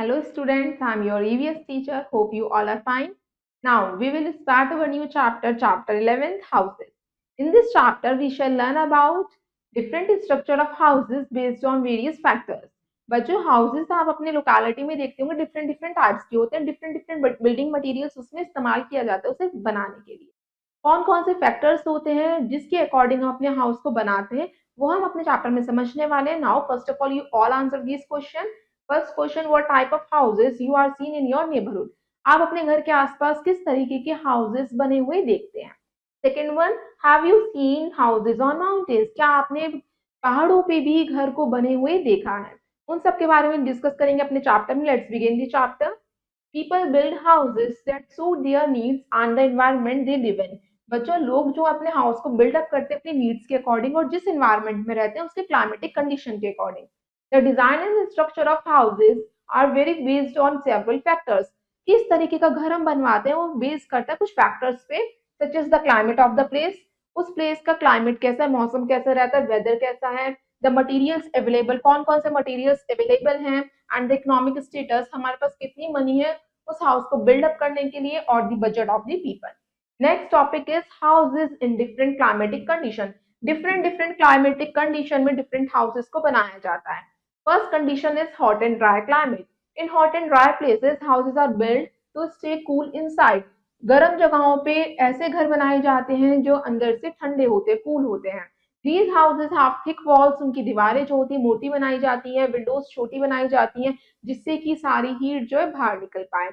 Hello students, I am your EVS teacher. Hope you all are fine. Now we will start our new chapter, chapter 11, houses. In this chapter we shall learn about different structure of houses based on various factors. बच्चों houses आप अपने locality में देखते होंगे different types के होते हैं, different building materials उसमें इस्तेमाल किया जाता है उसे बनाने के लिए. कौन कौन से फैक्टर्स होते हैं जिसके अकॉर्डिंग हम अपने हाउस को बनाते हैं वो हम अपने चैप्टर में समझने वाले हैं. Now first of all you all answer this question. First question, what type of houses you are seen in your neighbourhood. आप अपने घर के आसपास किस तरीके के हाउसेस बने हुए देखते हैं. Second one, have you seen houses on mountains. क्या आपने पहाड़ों पे भी घर को बने हुए देखा है. उन सब के बारे में डिस्कस करेंगे अपने चैप्टर में. Let's begin the chapter. People build houses that suit there needs and the environment they live in. बच्चों लोग जो अपने हाउस को बिल्डअप करते हैं अपनी नीड्स के अकॉर्डिंग और जिस एनवायरनमेंट में रहते हैं उसके क्लाइमेटिक कंडीशन के according. The design and structure of houses are very based on several factors. किस तरीके का घर हम बनवाते हैं वो बेस करता है कुछ फैक्टर्स पे, such is the climate of the place. उस प्लेस का क्लाइमेट कैसा है, मौसम कैसा रहता है, वेदर कैसा है, द मटेरियल्स अवेलेबल, कौन कौन से मटेरियल्स अवेलेबल हैं, एंड द इकोनॉमिक स्टेटस, हमारे पास कितनी मनी है उस हाउस को बिल्डअप करने के लिए, और the budget of the people. Next topic is houses in different climatic condition. Different climatic condition में डिफरेंट हाउसेज को बनाया जाता है. First condition is hot and dry climate. In hot and dry places houses are build to stay cool inside. गर्म जगहों पे ऐसे घर बनाए जाते हैं जो अंदर से ठंडे होते हैं, कूल होते हैं. These houses have thick walls. उनकी दीवारें जो होती है मोटी बनाई जाती हैं, विंडोज छोटी बनाई जाती हैं जिससे कि सारी हीट जो है बाहर निकल पाए.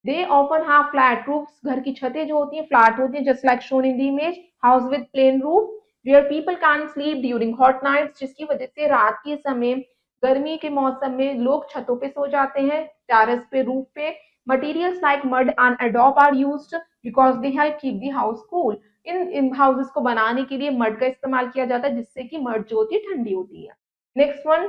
They often have flat roofs. घर की छतें जो होती हैं फ्लैट होती हैं, just like shown in the image. House with plain roof where people can sleep during hot nights. जिसकी वजह से रात के समय गर्मी के मौसम में लोग छतों पे सो जाते हैं, टेरेस पे, रूफ पे. Materials like mud and adobe are used because they help keep the house cool. In houses को बनाने के लिए मड का इस्तेमाल किया जाता है जिससे कि मड जो होती है ठंडी होती है. Next one,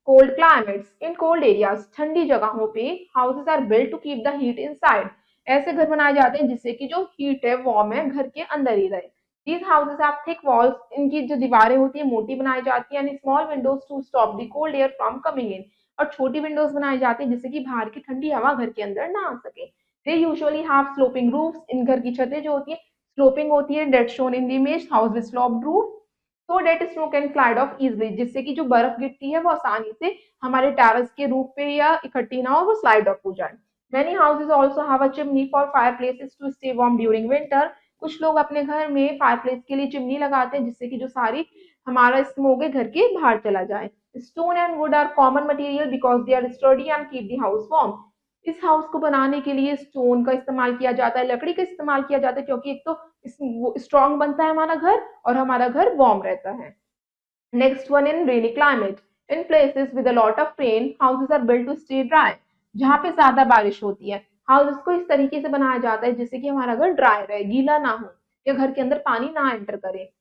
cold climates. In cold areas, ठंडी जगहों पे houses are built to keep the heat inside. ऐसे घर बनाए जाते हैं जिससे कि जो हीट है वार्म है घर के अंदर ही रहे. These houses have thick walls. इनकी जो दीवारें होती है मोटी बनाई जाती है, and small windows to stop the cold air from coming in. और छोटी विंडोज बनाई जाती है जिससे कि बाहर की ठंडी हवा घर के अंदर ना आ सके. They usually have sloping roofs. इन घर की छतें जो होती है स्लोपिंग होती है, that shown in the image. House with sloped roof so that snow can slide off easily. जिससे कि जो बर्फ गिरती है वो आसानी से हमारे टेरेस के रूफ पे या इकट्ठी ना हो, वो स्लाइड ऑफ हो जाए. Many houses also have a chimney for fireplaces to stay warm during winter. कुछ लोग अपने घर में फायर प्लेस के लिए चिमनी लगाते हैं जिससे कि जो सारी हमारा स्मोक है घर के बाहर चला जाए. Stone and wood are common material because they are sturdy and keep the house warm. इस हाउस को बनाने के लिए स्टोन का इस्तेमाल किया जाता है, लकड़ी का इस्तेमाल किया जाता है, क्योंकि एक तो स्ट्रॉन्ग बनता है हमारा घर और हमारा घर वार्म रहता है. Next one, in rainy climate. In places with a lot of rain, houses are built to stay dry. जहाँ पे ज्यादा बारिश होती है हाउसेस को इस तरीके से बनाया जाता है जिससे कि हमारा घर ड्राई रहे, गीला ना हो या घर के अंदर पानी ना एंटर करे.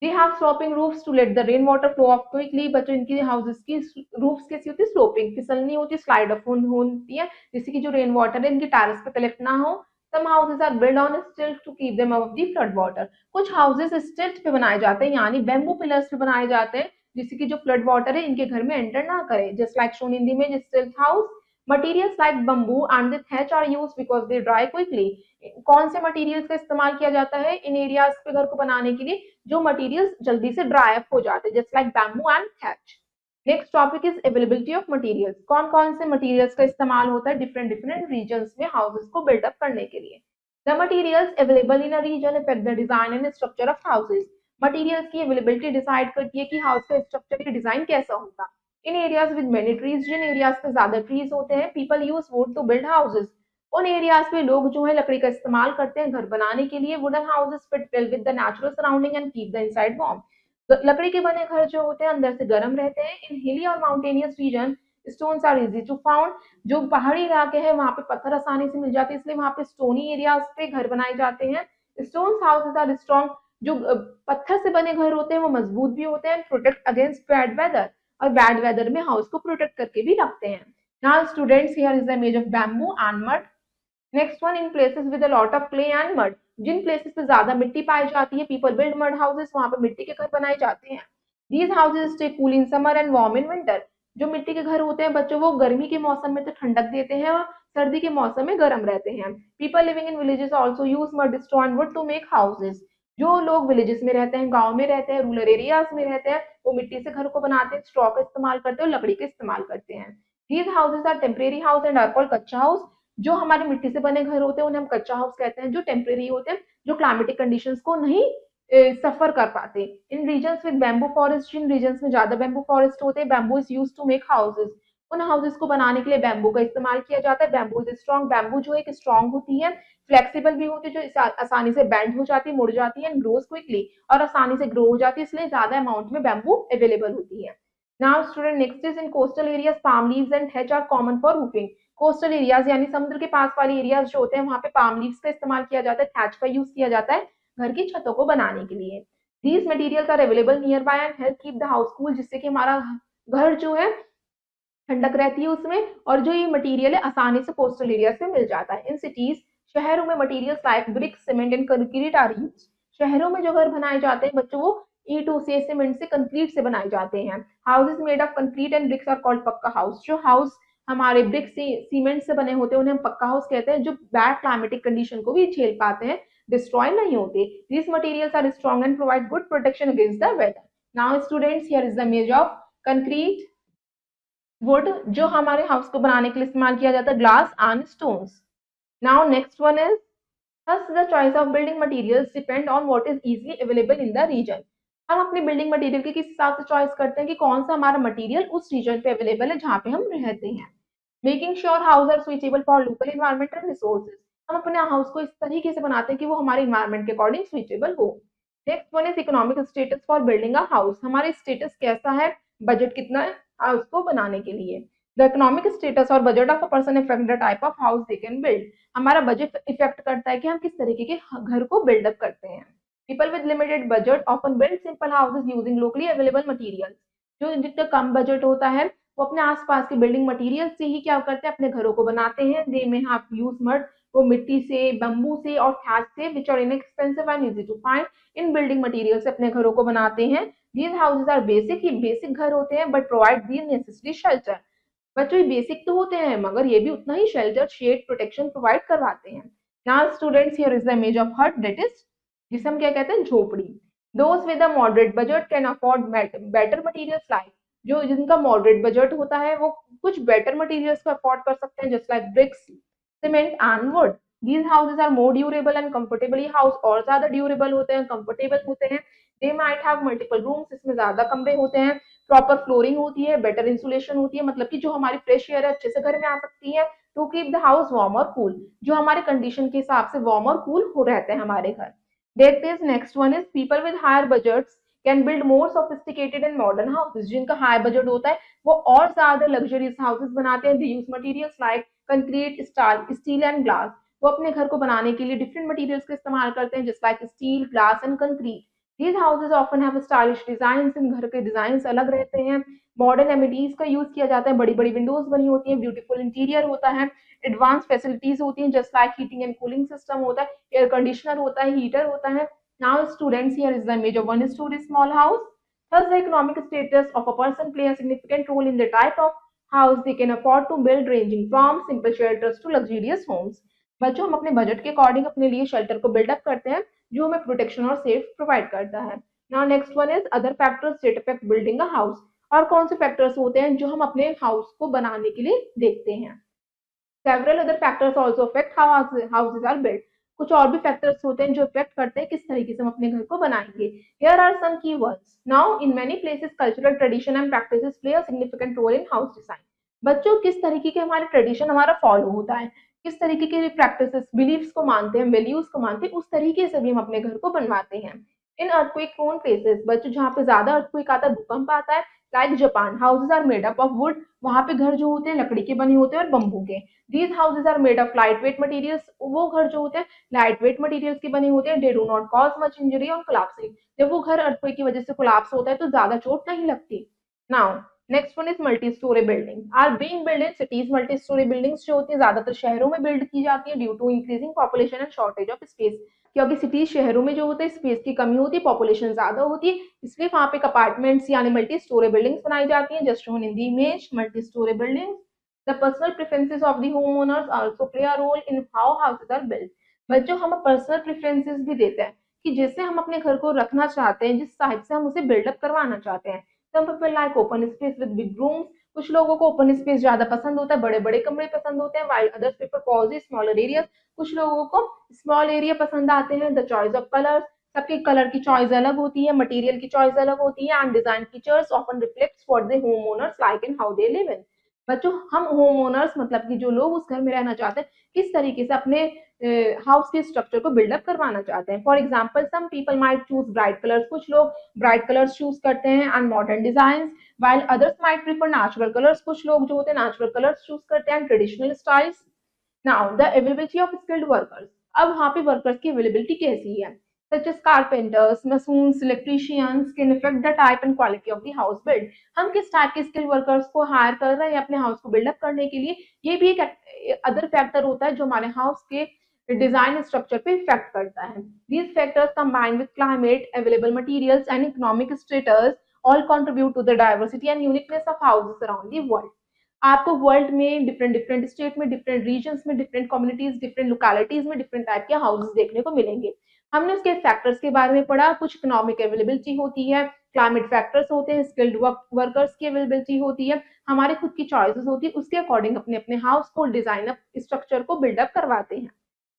They have sloping roofs to let the rain water flow off quickly. बच्चों इनकी हाउसेस की रूफ्स कैसी होती है, स्लोपिंग, फिसलनी होती है, स्लाइड ऑफ होती है जिससे कि जो रेन वाटर है इनकी टेरेस पे कलेक्ट ना हो. Some houses are built on stilts to keep them above the flood water. कुछ हाउसेस स्टिल्ट पे बनाए जाते हैं यानी बैम्बू पिलर्स पे बनाए जाते हैं जिससे कि जो फ्लड वाटर है इनके घर में एंटर ना करे. Just like shown in the image stilt house. Materials like bamboo and the thatch are used because they dry quickly. कौन से मटेरियल्स का इस्तेमाल किया जाता है इन एरियाज पे घर को बनाने के लिए जो मटेरियल्स जल्दी से ड्राई अप हो जाते हैं, just like bamboo and thatch. Next topic is availability of materials. कौन कौन से मटेरियल्स का इस्तेमाल होता है डिफरेंट रीजन्स में हाउसेस को बिल्डअप करने के लिए. The materials available in a region affect the design and structure of houses. Materials की अवेलेबिलिटी डिसाइड करती है कि हाउस का स्ट्रक्चर या डिजाइन कैसा होगा. In areas with many trees, जिन एरियाज पे ज्यादा ट्रीज होते हैं, people use wood to build houses. उन एरियाज पे लोग जो है लकड़ी का इस्तेमाल करते हैं घर बनाने के लिए. Wooden houses fit well with the natural surrounding and keep the inside warm. लकड़ी के बने घर जो होते हैं अंदर से गर्म रहते हैं. इन हिली और mountainous region stones are easy to found. जो पहाड़ी इलाके हैं वहां पे पत्थर आसानी से मिल जाते हैं, इसलिए वहां पे स्टोनी एरियाज पे घर बनाए जाते हैं. Stones houses are strong. जो पत्थर से बने घर होते हैं वो मजबूत भी होते हैं, प्रोटेक्ट अगेंस्ट बैड वेदर, और बैड वेदर में हाउस को प्रोटेक्ट करके भी रखते हैं. Now students, here is the image of bamboo and mud. Next one, in places with a lot of clay and mud. जिन प्लेसेस पे ज्यादा मिट्टी पाई जाती है, पीपल बिल्ड मड हाउसेस. वहां पे मिट्टी के घर बनाए जाते हैं. These houses stay cool in summer and warm in winter. जो मिट्टी के घर होते हैं बच्चों, वो गर्मी के मौसम में तो ठंडक देते हैं और सर्दी के मौसम में गर्म रहते हैं। People living in villages also use mud, stone and wood to make houses. जो लोग विलेजेस में रहते हैं, गांव में रहते हैं, रूरल एरियाज में रहते हैं, वो मिट्टी से घर को बनाते हैं, स्ट्रॉ का इस्तेमाल करते हैं और लकड़ी का इस्तेमाल करते हैं। These houses are temporary house and are called kachcha house. जो हमारे मिट्टी से बने घर होते हैं उन्हें हम कच्चा हाउस कहते हैं, जो टेम्परेरी होते हैं, जो क्लाइमेटिक कंडीशंस को नहीं सफर कर पाते। In regions with bamboo forest, जिन रीजन्स में ज्यादा बैम्बू फॉरेस्ट होते हैं, bamboo is use to make houses. उन हाउसेज को बनाने के लिए बैम्बू का इस्तेमाल किया जाता है। बैम्बू इज स्ट्रॉन्ग, बैम्बू जो एक स्ट्रॉन्ग होती है, फ्लेक्सिबल भी होती है, जो आसानी से बेंड हो जाती है, मुड़ जाती है, एंड ग्रोज क्विकली, और आसानी से ग्रो हो जाती है, इसलिए ज्यादा अमाउंट में बैम्बू अवेलेबल होती है। Now student, next is in coastal areas palm leaves and hedge are common for roofing. Coastal areas यानी समुद्र के पास वाले एरियाज जो होते हैं, वहां पे पाम लीव्स का इस्तेमाल किया जाता है, थैच का यूज किया जाता है घर की छतों को बनाने के लिए। These materials are available nearby and help keep the house cool, जिससे कि हमारा घर जो है ठंडक रहती है उसमें, और जो ये मटेरियल है आसानी से कोस्टल एरिया से मिल जाता है। इन सिटीज, शहरों में materials like brick, cement and concrete are use. शहरों में जो घर बनाए जाते हैं बच्चों, वो ईंटों से, सीमेंट से, कंक्रीट से बनाए जाते हैं। Houses made of concrete and bricks are called pucca house. जो हाउस हमारे ब्रिक से, सीमेंट से बने होते हैं, उन्हें हम पक्का हाउस कहते हैं, जो बैड क्लाइमेटिक कंडीशन को भी झेल पाते हैं, डिस्ट्रॉय नहीं होते। These materials are strong and provide good protection against the weather. Now students, here is the image of concrete, wood, जो हमारे हाउस को बनाने के लिए इस्तेमाल किया जाता है, glass and stones. Now next one is, thus the choice of building materials depend on what is easily available in the region। हम अपनी बिल्डिंग मटेरियल की किस हिसाब से चॉइस करते हैं कि कौन सा हमारा मटेरियल उस रीजन पे अवेलेबल है जहाँ पे हम रहते हैं। Making sure house are suitable for local environmental resources. हम अपने हाउस को इस तरीके से बनाते हैं कि वो हमारे इन्वायरमेंट के अकॉर्डिंग सुइटेबल हो। Next one is economic status for building a house. हमारा स्टेटस कैसा है, बजट कितना है हाउस को बनाने के लिए। द इकोनॉमिक स्टेटस और budget of a person effect the type of house they can build. हमारा बजट इफेक्ट करता है कि हम किस तरीके के घर को बिल्डअप करते हैं। People with limited budget often build simple houses using locally available materials. जो जिनका कम बजट होता है, वो अपने आसपास के बिल्डिंग मटेरियल से ही क्या करते हैं, अपने घरों को बनाते हैं। दे में हैव यूज मड, वो मिट्टी से, बम्बू से और थैच से, which are inexpensive and easy to find. इन बिल्डिंग मटेरियल से अपने घरों को बनाते हैं। दीज हाउसेज आर बेसिक, ये बेसिक घर होते हैं, but provide the necessary shelter. बच्चों, ये बेसिक तो होते हैं मगर ये भी उतना ही शेल्टर, शेड, प्रोटेक्शन प्रोवाइड करवाते हैं। Now students, here is the image of हट, दैट इज, जिसे हम क्या कहते हैं, झोपड़ी। Those with a moderate budget can afford better materials like, जो जिनका मॉडरेट बजट होता है वो कुछ बेटर मटेरियल्स को अफोर्ड कर सकते हैं, just like bricks, cement and wood. These houses are more durable and comfortable. ये हाउस और ज्यादा ड्यूरेबल होते हैं, कंफर्टेबल होते हैं। They might have multiple rooms, इसमें ज्यादा कमरे होते हैं। प्रॉपर फ्लोरिंग होती है, बेटर इंसुलेशन होती है, मतलब कि जो हमारी फ्रेश एयर है अच्छे से घर में आ सकती है। To keep the house warm और कूल, जो हमारे कंडीशन के हिसाब से वार्म और कूल हो रहते हैं हमारे घर। That is next one is people with higher budgets can build more sophisticated and modern houses। जिनका हाई बजट होता है वो और ज्यादा लग्जरियस हाउसेस बनाते हैं। They use materials like concrete, steel and glass। वो अपने घर को बनाने के लिए डिफरेंट मटेरियल्स का इस्तेमाल करते हैं, just like steel, glass and concrete. These houses often have stylish designs। इन घर के डिजाइन अलग रहते हैं। मॉडर्न एमिनिटीज का यूज किया जाता है, बड़ी बड़ी विंडोज बनी होती है, ब्यूटीफुल इंटीरियर होता है, एडवांस फैसिलिटीज होती हैं, just like heating and cooling system होता है, एयर कंडीशनर होता है, हीटर होता है। Now students, here is the image of one story small house. Thus, the economic status of a person play a significant role in the type of house they can afford to build, ranging from simple shelters to luxurious homes। बच्चों, हम अपने budget के according अपने लिए shelter को buildup करते हैं, जो हमें प्रोटेक्शन और सेफ प्रोवाइड करता है। Now next one is other factors that affect building a house. और कौन से फैक्टर्स होते हैं जो हम अपने हाउस को बनाने के लिए देखते हैं। Several other factors also affect how houses are built। कुछ और भी फैक्टर्स होते हैं जो इफेक्ट करते हैं किस तरीके से हम अपने घर को बनाएंगे। Here are some key words। Now in many places cultural tradition and practices play a significant role in house design। बच्चों, किस तरीके के हमारे ट्रेडिशन हमारा फॉलो होता है, किस तरीके के प्रैक्टिसेस, बिलीव्स को मानते हैं, वैल्यूज को मानते हैं, उस तरीके से भी हम अपने घर को बनवाते हैं। इन अर्थक्वेक प्रोन प्लेसेस, बच्चों जहाँ पे ज्यादा अर्थक्वेक आता है, भूकंप आता है, like Japan, houses are made up of wood. वहां पे घर जो होते हैं लकड़ी के बने होते हैं और बम्बू के। These houses are made of lightweight materials। वो घर जो होते हैं लाइट वेट मटीरियल्स के बने होते हैं। They do not cause much injury on collapsing। जब वो घर अर्थक्वेक की वजह से कोलैप्स होता है तो ज्यादा चोट नहीं लगती। Now next one is multi storey building are being build in cities. Multi storey buildings जो होती है ज्यादातर शहरों में बिल्ड की जाती है due to increasing population and shortage of space. क्योंकि सिटीज शहरों में जो होता है स्पेस की कमी होती है, पॉपुलेशन ज्यादा होती है, इसलिए वहां पे अपार्टमेंट्स यानी मल्टी स्टोरी बिल्डिंग्स बनाई जाती हैं। Just shown in the image multi storey buildings. The personal preferences of the home owners also play a role in how houses are build. But जो हम पर्सनल प्रेफरेंसेस भी देते हैं कि जैसे हम अपने घर को रखना चाहते हैं, जिस टाइप से हम उसे बिल्डअप करवाना चाहते हैं। Some people like open space with big rooms. कुछ लोगों को ओपन स्पेस ज्यादा पसंद होता है, बड़े बड़े कमरे पसंद होते हैं, while others prefer cozy smaller areas। कुछ लोगों को स्मॉल एरिया पसंद आते हैं। द चॉइस ऑफ कलर्स, सबके कलर की चॉइस अलग होती है, मटेरियल की चॉइस अलग होती है, and design features often reflects what the home owners like and how they live in. बच्चों हम होम ओनर्स मतलब कि जो लोग उस घर में रहना चाहते हैं, किस तरीके से अपने हाउस के स्ट्रक्चर को बिल्डअप करवाना चाहते हैं। For example some people might choose bright colours, कुछ लोग ब्राइट कलर्स चूज करते हैं and modern design, while others might prefer natural colors। कुछ लोग जो होते हैं नेचुरल कलर्स चूज करते हैं, traditional styles. Now the availability of skilled workers. अब वहां पे वर्कर्स की अवेलेबिलिटी कैसी है? Such as carpenters, masons, electricians can affect the type and quality of the house build. हम किस टाइप के स्किल्ड वर्कर्स को हायर कर रहे हैं अपने हाउस को बिल्डअप करने के लिए, ये भी एक अदर फैक्टर होता है जो हमारे हाउस के डिजाइन स्ट्रक्चर पे इफेक्ट करता है। These factors combined with climate, available materials and economic status all contribute to the diversity and uniqueness of houses around the world। आपको वर्ल्ड में डिफरेंट डिफरेंट स्टेट में, डिफरेंट रीजन्स में, different communities, different localities में different type के houses देखने को मिलेंगे। हमने उसके फैक्टर्स के बारे में पढ़ा। कुछ इकोनॉमिक अवेलेबिलिटी होती है, क्लाइमेट फैक्टर्स होते हैं, स्किल्ड वर्कर्स की अवेलेबिलिटी होती है, हमारे खुद की चॉइसेस होती है, उसके अकॉर्डिंग अपने अपने हाउस को डिजाइन स्ट्रक्चर को बिल्डअप करवाते हैं।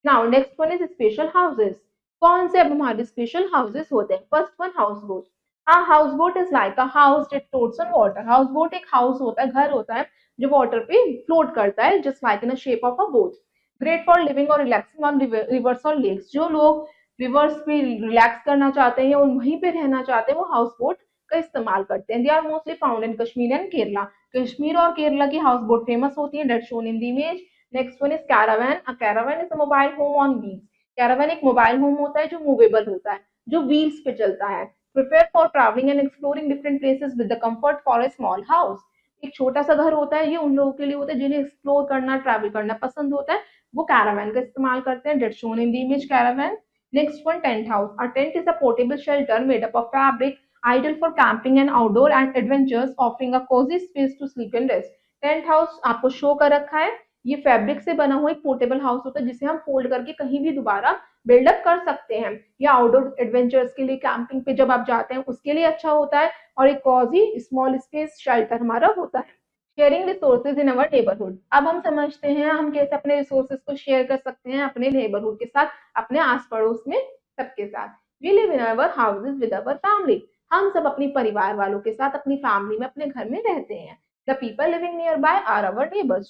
Now next one is special houses. कौन से अब हमारे स्पेशल हाउसेस होते हैं? First one house boat. A houseboat is like a house that floats on water। Houseboat एक हाउस होता है, घर होता है जो वाटर पे फ्लोट करता है, just like in shape of a boat. Great for living और रिलैक्सिंग ऑन रिवर्स और लेक्स। जो लोग रिवर्स पे रिलैक्स करना चाहते हैं या वहीं पे रहना चाहते हैं वो हाउस बोट का इस्तेमाल करते हैं। They are mostly found in Kashmir and Kerala. Kashmir और केरला की हाउस बोट फेमस होती है, that shown in the image. Next one is caravan. A caravan is a mobile home on wheels. Caravan एक मोबाइल होम होता है जो मूवेबल होता है, जो व्हील्स पे चलता है। Prepare for travelling and exploring different places with the comfort for a small house. एक छोटा सा घर होता है, ये उन लोगों के लिए होता है जिन्हें एक्सप्लोर करना, ट्रैवल करना पसंद होता है, वो कैरावैन का इस्तेमाल करते हैं। That shown in the image caravan. Next one tent house. A tent is a portable shelter made up of fabric, ideal for camping and outdoor and adventures, offering a cozy space to sleep and rest। Tent house आपको show कर रखा है, ये fabric से बना हुआ एक portable house होता है जिसे हम फोल्ड करके कहीं भी दोबारा बिल्डअप कर सकते हैं, या आउटडोर एडवेंचर्स के लिए, कैंपिंग पे जब आप जाते हैं उसके लिए अच्छा होता है, और एक कॉजी स्मॉल स्पेस शेल्टर हमारा होता है। Sharing resources in our neighbourhood. अब हम समझते हैं हम कैसे अपने रिसोर्सेज को शेयर कर सकते हैं अपने नेबरहुड के साथ, अपने आस पड़ोस में सबके साथ। We live in our houses with our family. हम सब अपनी परिवार वालों के साथ अपनी फैमिली में अपने घर में रहते हैं। The people living nearby are our neighbours.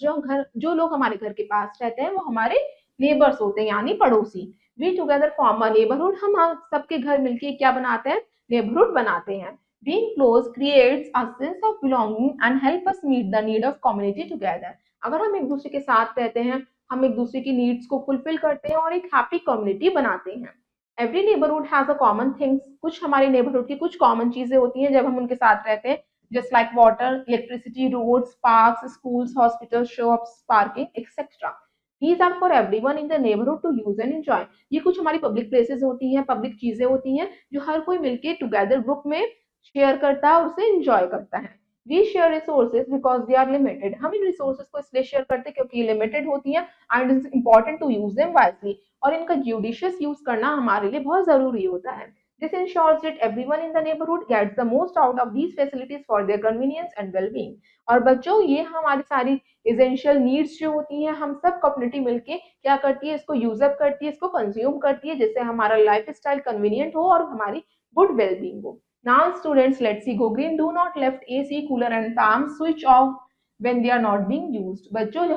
जो लोग हमारे घर के पास रहते हैं वो हमारे नेबर्स होते हैं यानी पड़ोसी। We together form a neighbourhood. हम सबके घर मिलके क्या बनाते हैं? नेबरहुड बनाते हैं। Being close creates a sense of belonging and help us meet the need of community together। अगर हम एक दूसरे के साथ रहते हैं, हम एक दूसरे की नीड्स को फुलफिल करते हैं और एक हैप्पी कम्युनिटी बनाते हैं। Every neighbourhood has a common things. कुछ हमारे नेबरहुड की कुछ कॉमन चीजें होती हैं जब हम उनके साथ रहते हैं, just like water, electricity, roads, parks, schools, hospitals, shops, parking etcetera. These are for everyone in the neighborhood to use and enjoy। ये कुछ हमारी पब्लिक प्लेसेस होती हैं, पब्लिक चीजें होती हैं जो हर कोई मिलके टुगेदर ग्रुप में शेयर करता है और उसे एंजॉय करता है। We share resources because they are limited. हम इन रिसोर्सेज को इसलिए शेयर करते हैं क्योंकि ये लिमिटेड होती हैं and it's important to use them wisely. और इनका जुडिशियस यूज करना हमारे लिए बहुत जरूरी होता है। This ensures that everyone in the neighborhood gets the most out of these facilities for their convenience and well-being। और बच्चों ये हमारी सारी एसेंशियल नीड्स जो होती हैं हम सब कम्युनिटी मिलके क्या करती है, इसको यूज अप करती है, इसको कंज्यूम करती है, जिससे हमारा लाइफ स्टाइल कन्वीनियंट हो और हमारी गुड वेलबींग हो। Now students, let's see, go green। Do not left AC, cooler and fans switch off when they are not being used। बच्चों जो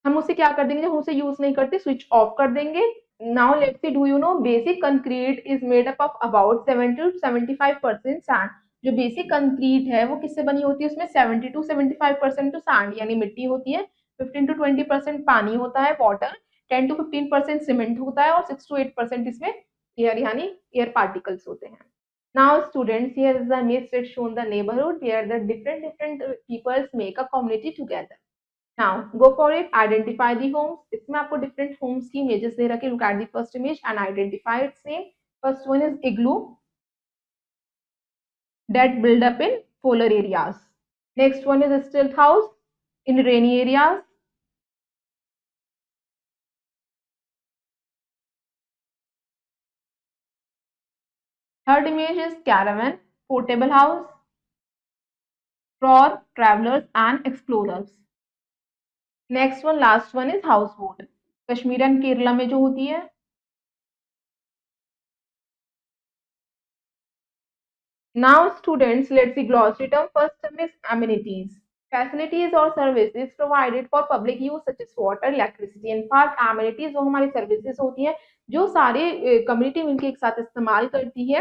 हम उसे क्या कर देंगे, जब हम उसे यूज नहीं करते स्विच ऑफ कर देंगे। Now let's see, do you know basic concrete is made up of about 70 to 75% sand। जो बेसिक कंक्रीट है वो किससे बनी होती है? उसमें 70 to 75% तो सैंड यानी मिट्टी होती है, 15 to 20% पानी होता है वाटर, 10 to 15% सीमेंट होता है और 6 to 8% इसमें एयर यानी एयर पार्टिकल्स होते हैं। Now, students, here is the image that shown the neighborhood where the different peoples make a community together. Now, go for it. Identify the homes. इसमें आपको different homes की images दे रखे. Look at the first image and identify its name. First one is igloo that build up in polar areas. Next one is stilt house in rainy areas. Third image is caravan, portable house for travelers and explorers. Next one, last one is houseboat. Kashmir and Kerala में जो होती है. Now, students, let's see glossary term. First term is amenities. Facilities or services provided for public use such as water, electricity and park. Amenities वो हमारी services होती हैं जो सारे community मिलके एक साथ इस्तेमाल करती है,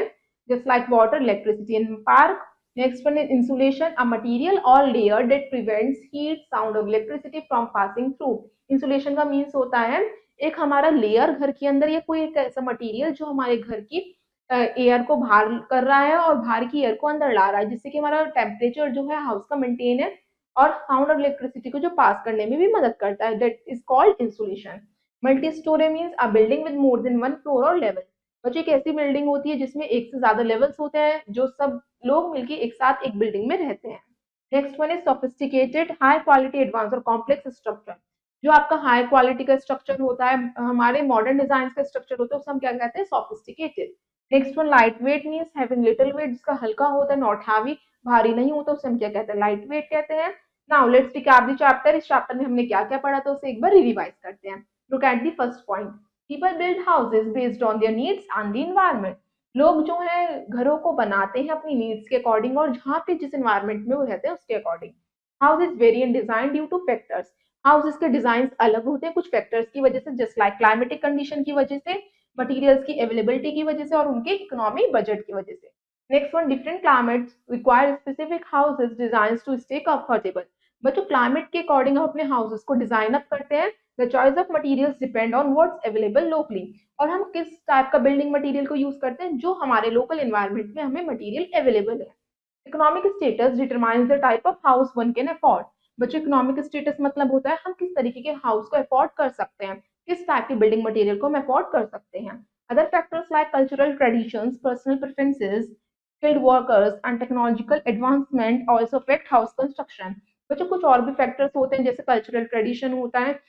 just like water, electricity and park. Next one is insulation, a material or layer that prevents heat, sound or electricity from passing through. Insulation का means होता है एक हमारा लेयर घर के अंदर या कोई एक ऐसा मटेरियल जो हमारे घर की एयर को बाहर कर रहा है और बाहर की एयर को अंदर ला रहा है, जिससे कि हमारा टेम्परेचर जो है हाउस का मेंटेन है और साउंड और इलेक्ट्रिसिटी को जो पास करने में भी मदद करता है. That is called insulation. Multi storey means a building with more than one floor और लेवल. बच्चों एक ऐसी बिल्डिंग होती है जिसमें एक से ज्यादा लेवल्स होते हैं जो सब लोग मिलकर एक साथ एक बिल्डिंग में रहते हैं. Next one is sophisticated, high quality, advance और कॉम्प्लेक्स स्ट्रक्चर. जो आपका हाई क्वालिटी का स्ट्रक्चर होता है, हमारे मॉडर्न डिजाइन का स्ट्रक्चर होता है, उसे हम क्या कहते हैं? Sophisticated. Next one lightweight means having little weight, जिसका हल्का होता है, नॉट हैवी, भारी नहीं होता, उसे हम क्या कहते हैं? लाइट वेट कहते हैं. Now let's recap the chapter. इस चैप्टर में हमने क्या क्या पढ़ा था उसे एक बार रिवाइज करते हैं. Look at the first point. People build houses based on their needs and the environment. लोग जो है घरों को बनाते हैं अपनी नीड्स के अकॉर्डिंग और जहाँ पे जिस एनवायरनमेंट में वो रहते हैं उसके according. House is very in design due two factors. Houses के डिजाइन अलग होते हैं कुछ फैक्टर्स की वजह से, जस्ट लाइक क्लाइमेटिक कंडीशन की वजह से, मटेरियल्स की अवेलेबिलिटी की वजह से और उनके इकोनॉमिक बजट की वजह से. Next one, different climates require specific houses designs to stay comfortable. बच्चों क्लाइमेट के अकॉर्डिंग हम अपने हाउसेस को डिजाइन अप करते हैं. The choice of materials depend on what's available locally. और हम किस टाइप का बिल्डिंग मटेरियल को यूज करते हैं जो हमारे लोकल एनवायरनमेंट में हमें मटेरियल अवेलेबल है. Economic status determines the type of house one can afford. बच्चों इकोनॉमिक स्टेटस मतलब होता है हम किस तरीके के हाउस को अफोर्ड कर सकते हैं, किस टाइप के बिल्डिंग मटेरियल को हम अफोर्ड कर सकते हैं. Other factors like cultural traditions, personal preferences, skilled workers and technological advancement also affect house construction. बच्चों कुछ और भी फैक्टर्स होते हैं जैसे कल्चरल ट्रेडिशन होता है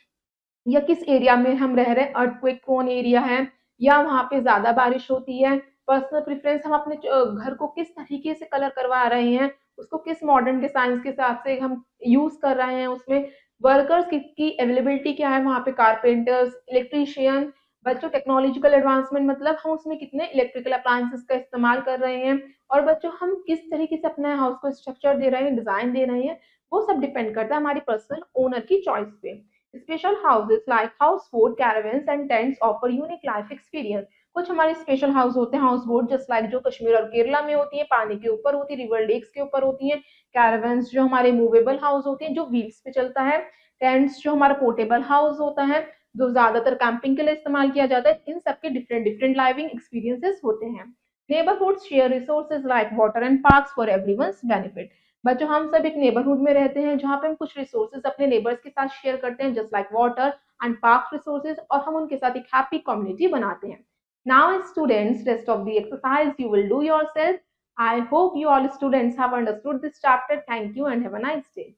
या किस एरिया में हम रह रहे हैं, अर्थक्वेक प्रोन एरिया है या वहाँ पे ज्यादा बारिश होती है. पर्सनल प्रेफरेंस, हम अपने घर को किस तरीके से कलर करवा रहे हैं, उसको किस मॉडर्न डिजाइन के हिसाब से हम यूज कर रहे हैं, उसमें वर्कर्स की अवेलेबिलिटी क्या है, वहाँ पे कारपेंटर्स, इलेक्ट्रीशियन. बच्चों टेक्नोलॉजिकल एडवांसमेंट मतलब हम उसमें कितने इलेक्ट्रिकल अप्लायंसेस का इस्तेमाल कर रहे हैं और बच्चों हम किस तरीके से अपने हाउस को स्ट्रक्चर दे रहे हैं, डिजाइन दे रहे हैं, वो सब डिपेंड करता है हमारी पर्सनल ओनर की चॉइस पे. Special houses like house boat, caravans and tents offer unique life experience. कुछ हमारे स्पेशल हाउस होते हैं, हाउस बोट जस्ट लाइक जो कश्मीर और केरला में होती है, पानी के ऊपर होती है, रिवर लेक्स के ऊपर होती है. कैरावन्स जो हमारे मूवेबल हाउस होते हैं जो व्हील्स पे चलता है. टेंट्स जो हमारा पोर्टेबल हाउस होता है जो ज्यादातर कैंपिंग के लिए इस्तेमाल किया जाता है. इन सबके डिफरेंट डिफरेंट लाइविंग एक्सपीरियंसेस होते हैं. Neighbourhood share resources like water and parks for everyone's benefit. बच्चों हम सब एक नेबरहुड में रहते हैं जहाँ पे हम कुछ रिसोर्सेज अपने नेबर्स के साथ शेयर करते हैं just like water and park resources और हम उनके साथ एक हैप्पी कम्युनिटी बनाते हैं. Now students, rest of the exercise you will do yourself. I hope you all students have understood this chapter. Thank you and have a nice day.